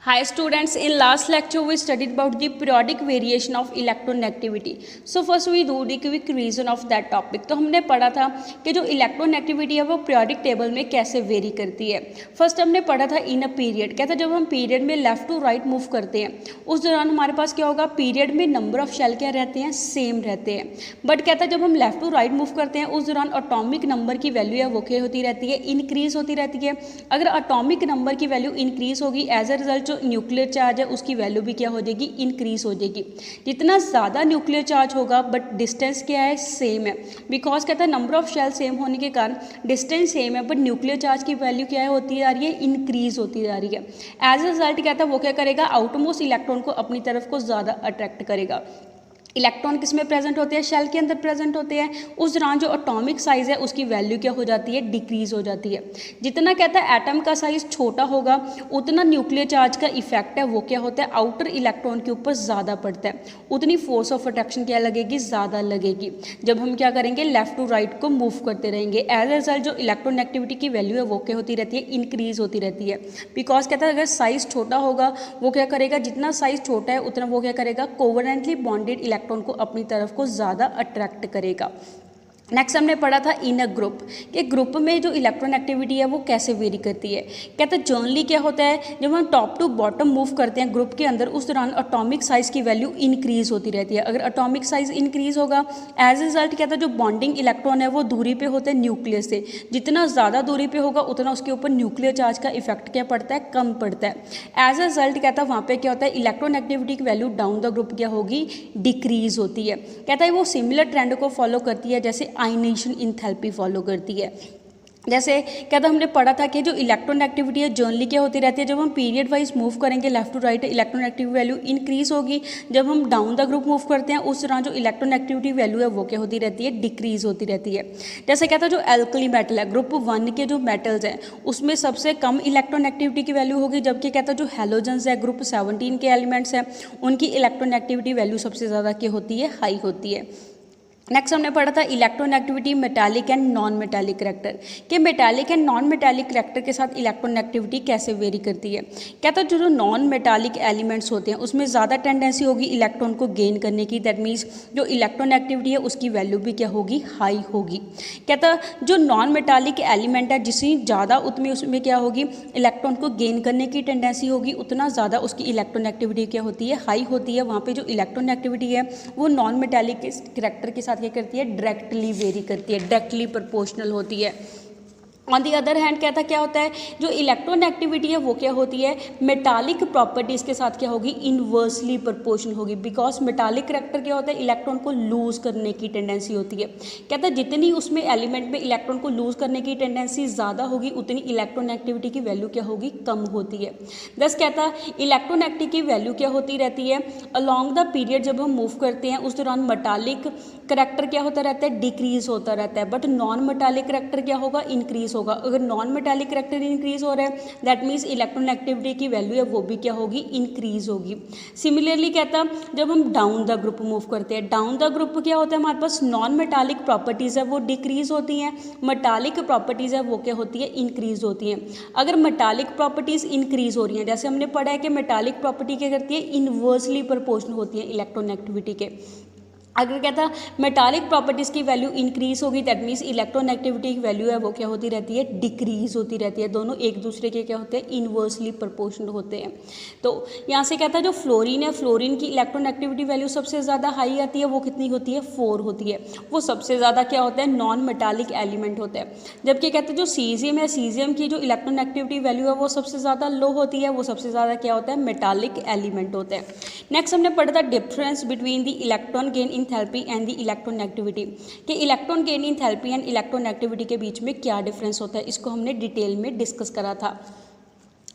Hi students, in last lecture we studied about the periodic variation of electronegativity. So first we do the quick revision of that topic. तो हमने पढ़ा था कि जो electronegativity है वो पीरियोडिक टेबल में कैसे वेरी करती है. फर्स्ट हमने पढ़ा था इन अ पीरियड. कहता है जब हम पीरियड में लेफ्ट टू राइट मूव करते हैं उस दौरान हमारे पास क्या होगा, पीरियड में नंबर ऑफ शेल क्या रहते हैं, सेम रहते हैं. बट कहता है जब हम लेफ्ट टू राइट मूव करते हैं उस दौरान एटॉमिक नंबर की वैल्यू है वो क्या होती रहती है, इंक्रीज होती रहती है. अगर एटॉमिक नंबर की वैल्यू इंक्रीज होगी एज अ रिजल्ट जो न्यूक्लियर चार्ज है उसकी वैल्यू भी क्या हो जाएगी, इंक्रीज हो जाएगी. जितना ज़्यादा न्यूक्लियर चार्ज होगा बट डिस्टेंस क्या है, सेम है. बिकॉज कहता है नंबर ऑफ शेल सेम होने के कारण डिस्टेंस सेम है बट न्यूक्लियर चार्ज की वैल्यू क्या है होती जा रही है, इंक्रीज होती जा रही है. एज अ रिजल्ट कहता है वो क्या करेगा, आउटमोस्ट इलेक्ट्रॉन को अपनी तरफ को ज़्यादा अट्रैक्ट करेगा. इलेक्ट्रॉन किस में प्रेजेंट होते हैं, शेल के अंदर प्रेजेंट होते हैं. उस दौरान जो एटॉमिक साइज़ है उसकी वैल्यू क्या हो जाती है, डिक्रीज हो जाती है. जितना कहता है एटम का साइज़ छोटा होगा उतना न्यूक्लियर चार्ज का इफेक्ट है वो क्या होता है, आउटर इलेक्ट्रॉन के ऊपर ज़्यादा पड़ता है. उतनी फोर्स ऑफ अट्रैक्शन क्या लगेगी, ज़्यादा लगेगी जब हम क्या करेंगे, लेफ्ट टू राइट को मूव करते रहेंगे. एज ए रिजल्ट जो इलेक्ट्रोनेगेटिविटी की वैल्यू है वो क्या होती रहती है, इंक्रीज होती रहती है. बिकॉज कहता है अगर साइज़ छोटा होगा वो क्या करेगा, जितना साइज़ छोटा है उतना वो क्या करेगा, कोवेलेंटली बॉन्डेड इलेक्ट्रॉन को अपनी तरफ को ज़्यादा अट्रैक्ट करेगा. नेक्स्ट हमने पढ़ा था इन अ ग्रुप कि ग्रुप में जो इलेक्ट्रोनेगेटिविटी है वो कैसे वेरी करती है. कहते हैं जनरली क्या होता है जब हम टॉप टू बॉटम मूव करते हैं ग्रुप के अंदर उस दौरान एटॉमिक साइज़ की वैल्यू इंक्रीज होती रहती है. अगर एटॉमिक साइज़ इंक्रीज होगा एज ए रिजल्ट कहता है जो बॉन्डिंग इलेक्ट्रॉन है वो दूरी पे होते हैं न्यूक्लियस से. जितना ज़्यादा दूरी पे होगा उतना उसके ऊपर न्यूक्लियर चार्ज का इफेक्ट क्या पड़ता है, कम पड़ता है. एज ए रिजल्ट कहता है वहाँ पर क्या होता है, इलेक्ट्रोनेगेटिविटी की वैल्यू डाउन द ग्रुप क्या होगी, डिक्रीज होती है. कहता है वो सिमिलर ट्रेंड को फॉलो करती है जैसे आयनाइजेशन एंथैल्पी फॉलो करती है. जैसे कहता हमने पढ़ा था कि जो इलेक्ट्रोनेगेटिविटी है जनरली क्या होती रहती है, जब हम पीरियड वाइज मूव करेंगे left to right electronegativity value increase होगी. जब हम डाउन द ग्रुप मूव करते हैं उस दौरान जो इलेक्ट्रोनेगेटिविटी वैल्यू है वो क्या होती रहती है, डिक्रीज होती रहती है. जैसे कहता है जो एल्कली मेटल है ग्रुप 1 के जो मेटल्स हैं उसमें सबसे कम इलेक्ट्रोनेगेटिविटी की वैल्यू होगी, जबकि कहता है जो हेलोजेंस है ग्रुप 17 के एलिमेंट्स हैं उनकी इलेक्ट्रोनेगेटिविटी वैल्यू सबसे ज़्यादा क्या होती है, हाई होती है. नेक्स्ट हमने पढ़ा था electronegativity metallic and non metallic character कि metallic and non metallic character के साथ इलेक्ट्रोनेगेटिविटी कैसे वेरी करती है. कहता है जो नॉन मेटालिक एलिमेंट्स होते हैं उसमें ज़्यादा टेंडेंसी होगी इलेक्ट्रॉन को गेन करने की. दैट मीन्स जो इलेक्ट्रोनेगेटिविटी है उसकी वैल्यू भी क्या होगी, हाई होगी. कहता जो नॉन मेटालिक एलिमेंट है जिससे ज़्यादा उतनी उसमें क्या होगी, इलेक्ट्रॉन को गेन करने की टेंडेंसी होगी उतना ज़्यादा उसकी इलेक्ट्रोनेगेटिविटी क्या होती है, हाई होती है. वहाँ पर जो इलेक्ट्रोनेगेटिविटी है वो नॉन मेटालिक करैक्टर के साथ क्या करती है, डायरेक्टली वेरी करती है, डायरेक्टली प्रोपोर्शनल होती है. ऑन दी अदर हैंड कहता क्या होता है, जो इलेक्ट्रोनेगेटिविटी है वो क्या होती है, मेटालिक प्रॉपर्टीज़ के साथ क्या होगी, इन्वर्सली प्रोपोर्शनल होगी. बिकॉज मेटालिक करैक्टर क्या होता है, इलेक्ट्रॉन को लूज करने की टेंडेंसी होती है. कहता है जितनी उसमें एलिमेंट में इलेक्ट्रॉन को लूज करने की टेंडेंसी ज़्यादा होगी उतनी इलेक्ट्रोनेगेटिविटी की वैल्यू क्या होगी, कम होती है. दस कहता है इलेक्ट्रोनेगेटिविटी की वैल्यू क्या होती रहती है, अलॉन्ग द पीरियड जब हम मूव करते हैं उस दौरान मेटालिक करैक्टर क्या होता रहता है, डिक्रीज होता रहता है. बट नॉन मेटालिक करैक्टर क्या होगा, इंक्रीज होगा. अगर नॉन मेटालिक करैक्टर इंक्रीज हो रहा है दैट मीन्स इलेक्ट्रोनेगेटिविटी की वैल्यू है वो भी क्या होगी, इंक्रीज होगी. सिमिलरली कहता जब हम डाउन द ग्रुप मूव करते हैं, डाउन द ग्रुप क्या होता है, हमारे पास नॉन मेटालिक प्रॉपर्टीज़ है वो डिक्रीज होती हैं, मेटालिक प्रॉपर्टीज़ है वो क्या होती है, इंक्रीज होती हैं. अगर मेटालिक प्रॉपर्टीज़ इंक्रीज हो रही हैं, जैसे हमने पढ़ा है कि मेटालिक प्रॉपर्टी क्या करती है, इन्वर्सली प्रोपोर्शनल होती है इलेक्ट्रोनेगेटिविटी के. अगर कहता मेटालिक प्रॉपर्टीज़ की वैल्यू इंक्रीज होगी दैट मीन्स इलेक्ट्रोनेगेटिविटी की वैल्यू है वो क्या होती रहती है, डिक्रीज होती रहती है. दोनों एक दूसरे के क्या होते हैं, इन्वर्सली प्रोपोर्शनल होते हैं. तो यहाँ से कहता है जो फ्लोरीन है, फ्लोरीन की इलेक्ट्रोनेगेटिविटी वैल्यू सबसे ज़्यादा हाई आती है, वो कितनी होती है, 4 होती है. वो सबसे ज़्यादा क्या होता है, नॉन मेटालिक एलिमेंट होता है. जबकि कहते हैं जो सीजियम है, सीजियम की जो इलेक्ट्रोनेगेटिविटी वैल्यू है वो सबसे ज़्यादा लो होती है, वो सबसे ज़्यादा क्या होता है, मेटालिक एलिमेंट होता है. नेक्स्ट हमने पढ़ा था difference between the electron gain enthalpy and the electronegativity कि electron gain enthalpy and electronegativity के बीच में क्या डिफरेंस होता है, इसको हमने डिटेल में डिस्कस करा था.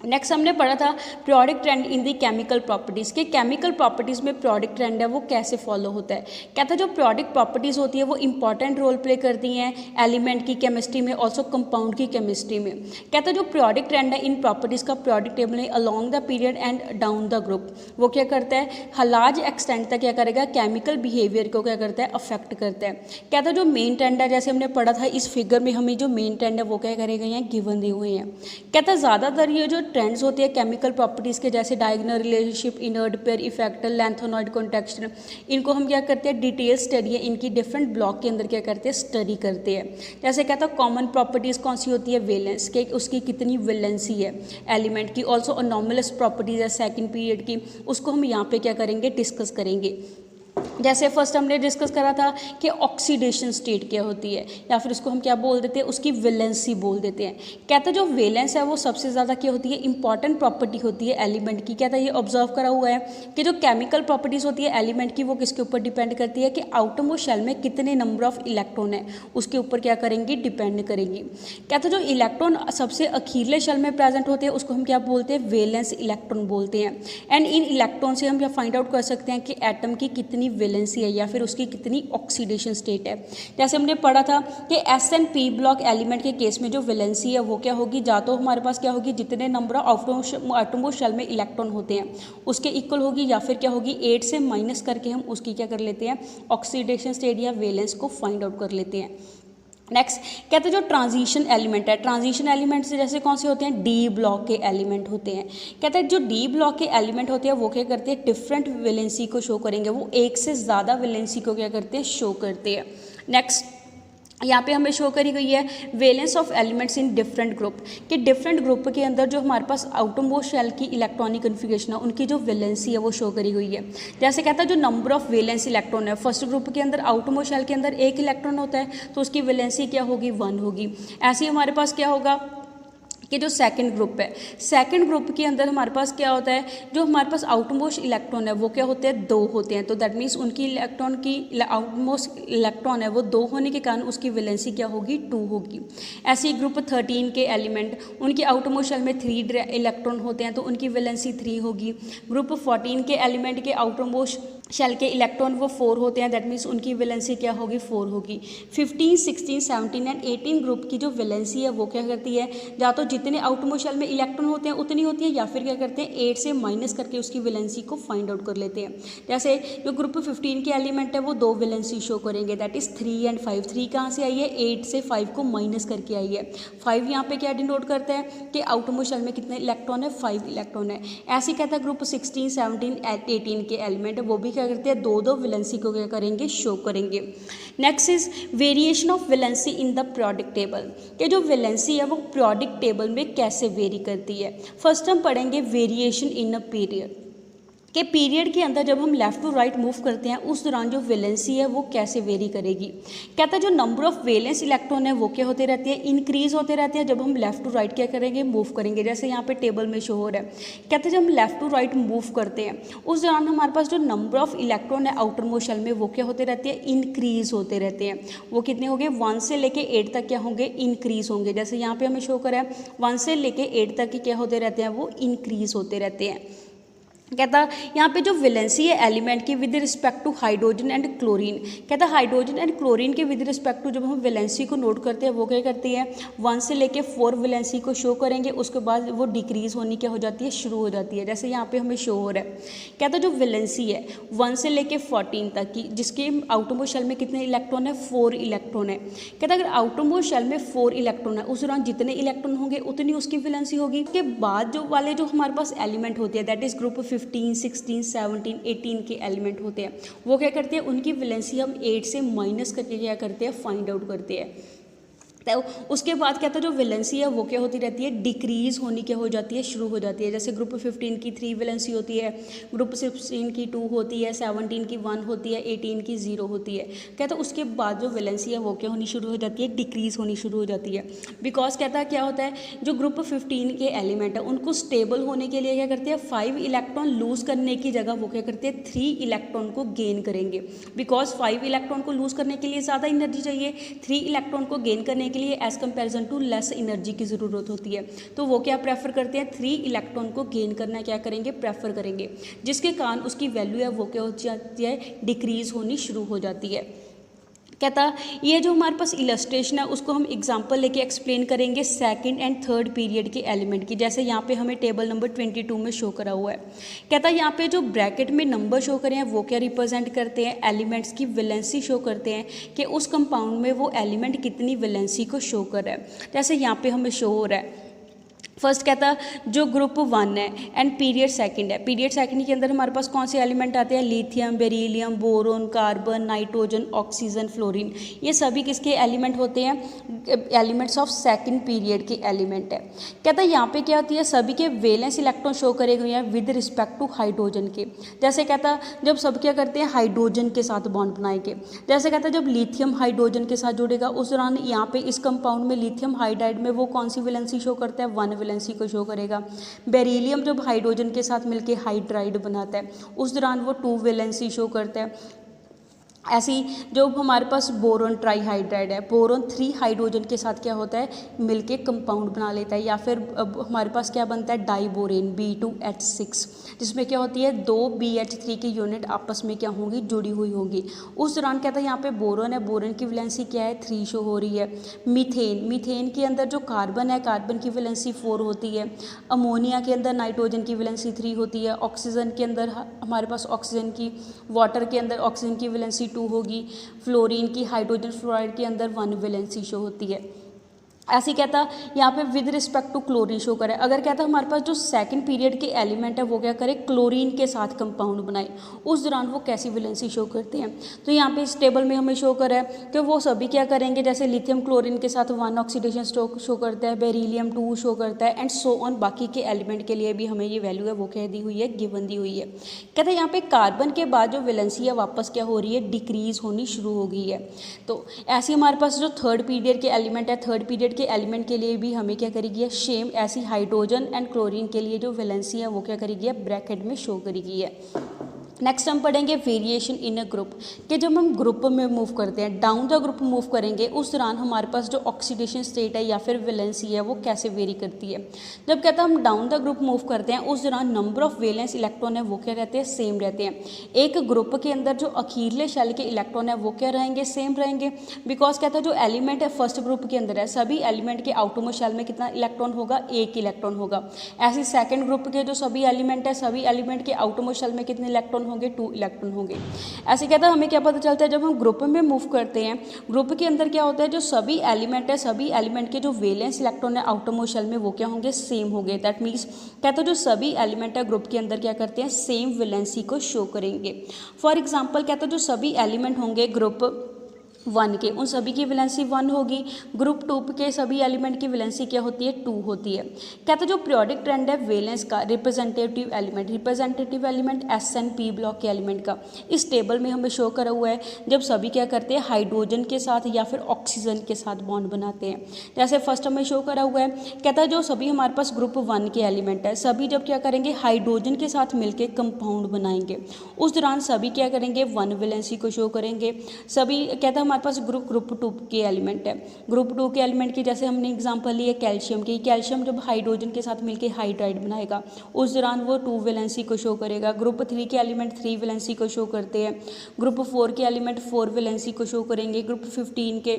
नेक्स्ट हमने पढ़ा था periodic trend in the chemical properties के केमिकल प्रॉपर्टीज़ में पीरियोडिक ट्रेंड है वो कैसे फॉलो होता है. कहता है जो पीरियोडिक प्रॉपर्टीज़ होती है वो इंपॉर्टेंट रोल प्ले करती हैं एलिमेंट की केमिस्ट्री में, ऑल्सो कंपाउंड की केमिस्ट्री में. कहता है जो पीरियोडिक ट्रेंड है इन प्रॉपर्टीज़ का पीरियोडिक टेबल है along the period and down the group वो क्या करता है, लार्ज एक्सटेंट तक क्या करेगा, केमिकल बिहेवियर को क्या करता है, अफेक्ट करता है. कहता है जो मेन ट्रेंड है, जैसे हमने पढ़ा था इस फिगर में हमें जो मेन ट्रेंड है वो क्या करेगा, यहाँ गिवन दिए हुए हैं. कहता है ज़्यादातर ये जो ट्रेंड्स होते हैं केमिकल प्रॉपर्टीज़ के, जैसे diagonal relationship, inert pair effect, lanthanoid contraction, इनको हम क्या करते हैं डिटेल स्टडी है इनकी डिफरेंट ब्लॉक के अंदर क्या करते हैं स्टडी करते हैं। जैसे कहता है कॉमन प्रॉपर्टीज़ कौन सी होती है, वैलेंस के, उसकी कितनी वैलेंसी है एलिमेंट की। ऑल्सो अनोमलस प्रॉपर्टीज़ है सेकेंड पीरियड की, उसको हम यहाँ पे क्या करेंगे डिस्कस करेंगे। जैसे फर्स्ट हमने डिस्कस करा था कि ऑक्सीडेशन स्टेट क्या होती है, या फिर उसको हम क्या बोल देते हैं उसकी वैलेंसी बोल देते हैं। कहता है जो वैलेंस है वो सबसे ज़्यादा क्या होती है इंपॉर्टेंट प्रॉपर्टी होती है एलिमेंट की। कहता है ये ऑब्जर्व करा हुआ है कि जो केमिकल प्रॉपर्टीज़ होती है एलिमेंट की वो किसके ऊपर डिपेंड करती है कि आउटरमोस्ट शेल में कितने नंबर ऑफ इलेक्ट्रॉन है उसके ऊपर क्या करेंगी डिपेंड करेंगी। कहता है जो इलेक्ट्रॉन सबसे अखीरले शेल में प्रेजेंट होते हैं उसको हम क्या बोलते हैं वैलेंस इलेक्ट्रॉन बोलते हैं। एंड इन इलेक्ट्रॉन से हम क्या फाइंड आउट कर सकते हैं कि एटम की कितनी वैलेंसी है या फिर उसकी कितनी ऑक्सीडेशन स्टेट है। जैसे हमने पढ़ा था कि S and P block element के केस में जो वैलेंसी है वो क्या होगी, या तो हमारे पास क्या होगी जितने नंबर ऑफ एटमोस्ट शेल में इलेक्ट्रॉन होते हैं उसके इक्वल होगी, या फिर क्या होगी 8 से माइनस करके हम उसकी क्या कर लेते हैं ऑक्सीडेशन स्टेट या वैलेंस को फाइंड आउट कर लेते हैं। नेक्स्ट कहते हैं जो ट्रांजिशन एलिमेंट है, ट्रांजिशन एलिमेंट से जैसे कौन से होते हैं डी ब्लॉक के एलिमेंट होते हैं। कहते हैं जो डी ब्लॉक के एलिमेंट होते हैं वो क्या करते हैं डिफरेंट वैलेंसी को शो करेंगे, वो एक से ज़्यादा वैलेंसी को क्या करते हैं शो करते हैं। नेक्स्ट यहाँ पे हमें शो करी गई है valence of elements in different group, कि डिफरेंट ग्रुप के अंदर जो हमारे पास आउटरमोस्ट शेल की इलेक्ट्रॉनिक कन्फिगरेशन है उनकी जो वैलेंसी है वो शो करी हुई है। जैसे कहता है जो नंबर ऑफ वैलेंस इलेक्ट्रॉन है, फर्स्ट ग्रुप के अंदर आउटरमोस्ट शेल के अंदर एक इलेक्ट्रॉन होता है तो उसकी वैलेंसी क्या होगी 1 होगी। ऐसे ही हमारे पास क्या होगा कि जो सेकंड ग्रुप है, सेकंड ग्रुप के अंदर हमारे पास क्या होता है जो हमारे पास आउटमोस्ट इलेक्ट्रॉन है वो क्या होते हैं 2 होते हैं, तो दैट मीन्स उनकी इलेक्ट्रॉन की आउटमोस्ट इलेक्ट्रॉन है वो 2 होने के कारण उसकी वैलेंसी क्या होगी 2 होगी। ऐसे ही ग्रुप 13 के एलिमेंट उनकी आउटमोस्ट शेल में 3 इलेक्ट्रॉन होते हैं तो उनकी वैलेंसी 3 होगी। ग्रुप 14 के एलिमेंट के आउटरमोस्ट शेल के इलेक्ट्रॉन वो 4 होते हैं, दैट मीन्स उनकी वैलेंसी क्या होगी 4 होगी। 15, 16, 17 एंड 18 ग्रुप की जो वैलेंसी है वो क्या करती है, या तो जितने आउटमोस्ट शेल में इलेक्ट्रॉन होते हैं उतनी होती है, या फिर क्या करते हैं 8 से माइनस करके उसकी वैलेंसी को फाइंड आउट कर लेते हैं। जैसे जो ग्रुप 15 के एलिमेंट है वो 2 वैलेंसी शो करेंगे, दैट इज 3 एंड 5। 3 कहाँ से आई है 8 से 5 को माइनस करके आई है। 5 यहाँ पे क्या डिनोट करता है कि आउटमोस्ट शेल में कितने इलेक्ट्रॉन है 5 इलेक्ट्रॉन है। ऐसे कहता है ग्रुप 16, 17, 18 के एलिमेंट है वो भी क्या करते हैं 2 वैलेंसी को क्या करेंगे शो करेंगे। Next is variation of valency in the periodic table, कि जो वैलेंसी है वो पीरियोडिक टेबल में कैसे वेरी करती है। फर्स्ट हम पढ़ेंगे वेरिएशन इन अ पीरियड, कि पीरियड के अंदर जब हम लेफ़्ट टू राइट मूव करते हैं उस दौरान जो वैलेंसी है वो कैसे वेरी करेगी। कहता है जो नंबर ऑफ वैलेंस इलेक्ट्रॉन है वो क्या होते रहते हैं इंक्रीज होते रहते हैं जब हम लेफ़्ट टू राइट क्या करेंगे मूव करेंगे। जैसे यहाँ पे टेबल में शो हो रहा है, कहते हैं जब हम लेफ़्ट टू राइट मूव करते हैं उस दौरान हमारे पास जो नंबर ऑफ इलेक्ट्रॉन है आउटर मोस्ट शेल में वो क्या होते रहते हैं इंक्रीज होते रहते हैं। वो कितने होंगे 1 से लेके 8 तक क्या होंगे इंक्रीज होंगे। जैसे यहाँ पे हमें शो करा है 1 से लेके 8 तक क्या होते रहते हैं वो इंक्रीज होते रहते हैं। कहता यहाँ पे जो वैलेंसी है एलिमेंट की with respect to hydrogen and chlorine, कहता हाइड्रोजन एंड क्लोरीन के विद रिस्पेक्ट टू जब हम वैलेंसी को नोट करते हैं वो क्या करती है 1 से लेके 4 वैलेंसी को शो करेंगे, उसके बाद वो डिक्रीज होनी क्या हो जाती है शुरू हो जाती है। जैसे यहाँ पे हमें शो हो रहा है, कहता जो वैलेंसी है 1 से लेके 14 तक की जिसके आउटरमोस्ट शेल में कितने इलेक्ट्रॉन है 4 इलेक्ट्रॉन है। कहता अगर आउटरमोस्ट शेल में 4 इलेक्ट्रॉन है उस दौरान जितने इलेक्ट्रॉन होंगे उतनी उसकी वैलेंसी होगी। उसके बाद जो वाले जो हमारे पास एलिमेंट होते हैं दैट इज ग्रुप 15, 16, 17, 18 के एलिमेंट होते हैं वो क्या करते हैं उनकी वैलेंसी हम 8 से माइनस करके क्या करते हैं फाइंड आउट करते हैं। तो उसके बाद क्या था जो वैलेंसी है वो क्या होती रहती है डिक्रीज होनी क्या हो जाती है शुरू हो जाती है। जैसे ग्रुप 15 की 3 वैलेंसी होती है, ग्रुप 16 की 2 होती है, 17 की 1 होती है, 18 की 0 होती है। कहता उसके बाद जो वैलेंसी है वो क्या होनी शुरू हो जाती है डिक्रीज होनी शुरू हो जाती है। बिकॉज कहता है क्या होता है जो ग्रुप 15 के एलिमेंट है उनको स्टेबल होने के लिए क्या करते हैं 5 इलेक्ट्रॉन लूज करने की जगह वो क्या करते हैं 3 इलेक्ट्रॉन को गेन करेंगे। बिकॉज 5 इलेक्ट्रॉन को लूज करने के लिए ज़्यादा एनर्जी चाहिए, 3 इलेक्ट्रॉन को गेन करने के लिए as comparison to less energy की ज़रूरत होती है। तो वो क्या प्रेफर करते हैं 3 इलेक्ट्रॉन को गेन करना क्या करेंगे प्रेफर करेंगे, जिसके कारण उसकी वैल्यू है वो क्या हो जाती है डिक्रीज होनी शुरू हो जाती है। कहता ये जो हमारे पास इलस्ट्रेशन है उसको हम एग्जांपल लेके एक्सप्लेन करेंगे सेकंड एंड थर्ड पीरियड के एलिमेंट की। जैसे यहाँ पे हमें टेबल नंबर 22 में शो करा हुआ है। कहता यहाँ पे जो ब्रैकेट में नंबर शो करे हैं वो क्या रिप्रेजेंट करते हैं एलिमेंट्स की वैलेंसी शो करते हैं कि उस कंपाउंड में वो एलिमेंट कितनी वैलेंसी को शो कर रहा है। जैसे यहाँ पे हमें शो हो रहा है फर्स्ट कहता जो ग्रुप 1 है एंड पीरियड सेकंड है। पीरियड सेकंड के अंदर हमारे पास कौन से एलिमेंट आते हैं, lithium, beryllium, boron, carbon, nitrogen, oxygen, fluorine. ये सभी किसके एलिमेंट होते हैं, एलिमेंट्स ऑफ सेकंड पीरियड के एलिमेंट है। कहता है यहाँ पे क्या होती है, सभी के वैलेंस इलेक्ट्रॉन शो करे हुए हैं विद रिस्पेक्ट टू हाइड्रोजन के। जैसे कहता जब सब क्या करते हैं हाइड्रोजन के साथ बॉन्ड बनाएंगे, जैसे कहता है जब लिथियम हाइड्रोजन के साथ जुड़ेगा उस दौरान यहाँ पे इस कंपाउंड में लिथियम हाइड्राइड में वो कौन सी वैलेंसी शो करता है, 1 वैलेंसी को शो करेगा। बेरिलियम जब हाइड्रोजन के साथ मिलके हाइड्राइड बनाता है उस दौरान वो 2 वैलेंसी शो करता है। ऐसी जो हमारे पास बोरोन ट्राईहाइड्राइड है, बोरोन 3 हाइड्रोजन के साथ क्या होता है मिलके कंपाउंड बना लेता है। या फिर अब हमारे पास क्या बनता है डाइबोरेन B2H6, जिसमें क्या होती है 2 BH3 की यूनिट आपस में क्या होंगी, जुड़ी हुई होंगी। उस दौरान कहता है यहाँ पे बोरोन है, बोरोन की वैलेंसी क्या है 3 शो हो रही है। मीथेन, मीथेन के अंदर जो कार्बन है कार्बन की वैलेंसी 4 होती है। अमोनिया के अंदर नाइट्रोजन की वैलेंसी 3 होती है। ऑक्सीजन के अंदर हमारे पास ऑक्सीजन की, वाटर के अंदर ऑक्सीजन की वैलेंसी 2 होगी। फ्लोरीन की, हाइड्रोजन फ्लोराइड के अंदर 1 वैलेंसी शो होती है। ऐसे कहता यहाँ पे with respect to chlorine show करे। अगर कहता हमारे पास जो सेकंड पीरियड के एलिमेंट है वो क्या करे क्लोरीन के साथ कंपाउंड बनाए, उस दौरान वो कैसी वैलेंसी शो करते हैं। तो यहाँ पे इस टेबल में हमें शो करा है कि वो सभी क्या करेंगे, जैसे लिथियम क्लोरीन के साथ 1 ऑक्सीडेशन शो करता है, बेरिलियम 2 शो करता है एंड सो ऑन। बाकी के एलिमेंट के लिए भी हमें ये वैल्यू है वो क्या दी हुई है, गिवन दी हुई है। कहते हैं यहाँ पे कार्बन के बाद जो वैलेंसी है वापस क्या हो रही है, डिक्रीज होनी शुरू हो गई है। तो ऐसे हमारे पास जो थर्ड पीरियड के एलिमेंट है, थर्ड पीरियड के एलिमेंट के लिए भी हमें क्या करेगी, सेम ऐसी हाइड्रोजन एंड क्लोरीन के लिए जो वैलेंसी है वो क्या करेगी, ब्रैकेट में शो करेगी है। नेक्स्ट हम पढ़ेंगे वेरिएशन इन अ ग्रुप, कि जब हम ग्रुप में मूव करते हैं, डाउन द ग्रुप मूव करेंगे, उस दौरान हमारे पास जो ऑक्सीडेशन स्टेट है या फिर वैलेंसी है वो कैसे वेरी करती है। जब कहता है हम डाउन द ग्रुप मूव करते हैं उस दौरान नंबर ऑफ वैलेंस इलेक्ट्रॉन है वो क्या रहते हैं, सेम रहते हैं। एक ग्रुप के अंदर जो अखीरले शेल के इलेक्ट्रॉन है वो क्या रहेंगे, सेम रहेंगे। बिकॉज कहता है जो एलिमेंट है फर्स्ट ग्रुप के अंदर है, सभी एलिमेंट के आउटरमोस्ट शेल में कितना इलेक्ट्रॉन होगा, 1 इलेक्ट्रॉन होगा। ऐसे सेकेंड ग्रुप के जो सभी एलिमेंट है, सभी एलिमेंट के आउटरमोस्ट शेल में कितने इलेक्ट्रॉन होंगे, 2 इलेक्ट्रॉन होंगे। ऐसे कहता है हमें क्या पता चलता है, जब हम ग्रुप में मूव करते हैं, ग्रुप के अंदर क्या होता है, जो सभी एलिमेंट है, सभी एलिमेंट के जो वैलेंस इलेक्ट्रॉन है आउटरमोस्ट शेल में वो क्या होंगे, सेम होंगे। दैट मीन्स कहता है जो सभी एलिमेंट है ग्रुप के अंदर क्या करते हैं, सेम वैलेंसी को शो करेंगे। फॉर एग्जाम्पल कहता है जो सभी एलिमेंट होंगे ग्रुप 1 के, उन सभी की वैलेंसी 1 होगी। ग्रुप 2 के सभी एलिमेंट की वैलेंसी क्या होती है, 2 होती है। कहते जो पीरियोडिक ट्रेंड है वैलेंस का, रिप्रेजेंटेटिव एलिमेंट SN-P ब्लॉक के एलिमेंट का, इस टेबल में हमें शो करा हुआ है। जब सभी क्या करते हैं हाइड्रोजन के साथ या फिर ऑक्सीजन के साथ बॉन्ड बनाते हैं। जैसे फर्स्ट हमें शो करा हुआ है, कहता है जो सभी हमारे पास ग्रुप 1 के एलिमेंट है, सभी जब क्या करेंगे हाइड्रोजन के साथ मिलकर कंपाउंड बनाएंगे, उस दौरान सभी क्या करेंगे, 1 वैलेंसी को शो करेंगे। सभी कहता है हमारे पास ग्रुप 2 के एलिमेंट है, ग्रुप 2 के एलिमेंट की जैसे हमने एग्जांपल ली है कैल्शियम की, कैल्शियम जब हाइड्रोजन के साथ मिलकर हाइड्राइड बनाएगा उस दौरान वो 2 वैलेंसी को शो करेगा। ग्रुप 3 के एलिमेंट 3 वैलेंसी को शो करते हैं। ग्रुप 4 के एलिमेंट 4 वैलेंसी को शो करेंगे। ग्रुप 15 के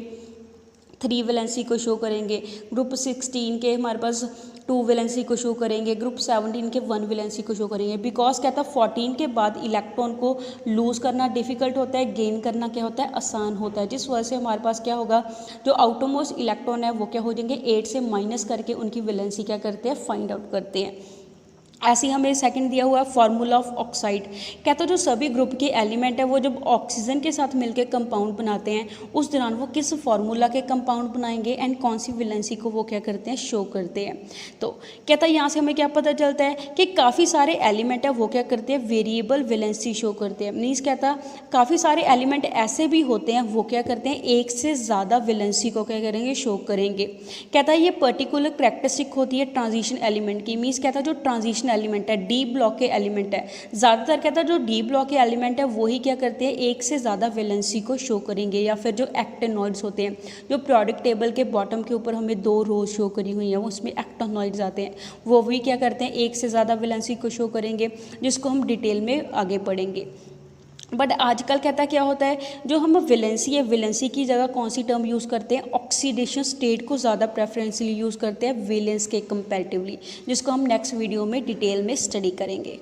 3 वैलेंसी को शो करेंगे। ग्रुप 16 के हमारे पास 2 वैलेंसी को शो करेंगे। ग्रुप 17 के 1 वैलेंसी को शो करेंगे। बिकॉज कहता है 14 के बाद इलेक्ट्रॉन को लूज़ करना डिफिकल्ट होता है, गेन करना क्या होता है, आसान होता है। जिस वजह से हमारे पास क्या होगा, जो आउटरमोस्ट इलेक्ट्रॉन है वो क्या हो जाएंगे, 8 से माइनस करके उनकी वैलेंसी क्या करते हैं, फाइंड आउट करते हैं। ऐसे ही हमें सेकंड दिया हुआ है फार्मूला ऑफ ऑक्साइड। कहते हैं जो सभी ग्रुप के एलिमेंट है वो जब ऑक्सीजन के साथ मिलकर कंपाउंड बनाते हैं उस दौरान वो किस फार्मूला के कंपाउंड बनाएंगे एंड कौन सी वैलेंसी को वो क्या करते हैं, शो करते हैं। तो कहता है यहाँ से हमें क्या पता चलता है कि काफ़ी सारे एलिमेंट है वो क्या करते हैं, वेरिएबल वैलेंसी शो करते हैं। मीन्स कहता काफ़ी सारे एलिमेंट ऐसे भी होते हैं वो क्या करते हैं, एक से ज़्यादा वैलेंसी को क्या करेंगे, शो करेंगे। कहता है ये पर्टिकुलर करैक्टरिस्टिक होती है ट्रांजिशन एलिमेंट की। मीन्स कहता है जो ट्रांजिशन एलिमेंट है, डी ब्लॉक के एलिमेंट है, ज़्यादातर कहता है जो डी ब्लॉक के एलिमेंट है वही क्या करते हैं, एक से ज़्यादा वैलेंसी को शो करेंगे। या फिर जो एक्टेनॉइड्स होते हैं, जो पीरियोडिक टेबल के बॉटम के ऊपर हमें 2 रोज शो करी हुई हैं, उसमें एक्टेनॉइड्स आते हैं, वो भी क्या करते हैं, एक से ज़्यादा वैलेंसी को शो करेंगे, जिसको हम डिटेल में आगे पढ़ेंगे। बट आजकल कहता क्या होता है, जो हम वैलेंसी है, वैलेंसी की जगह कौन सी टर्म यूज़ करते हैं, ऑक्सीडेशन स्टेट को ज़्यादा प्रेफरेंसली यूज़ करते हैं वैलेंस के कंपैरेटिवली, जिसको हम नेक्स्ट वीडियो में डिटेल में स्टडी करेंगे।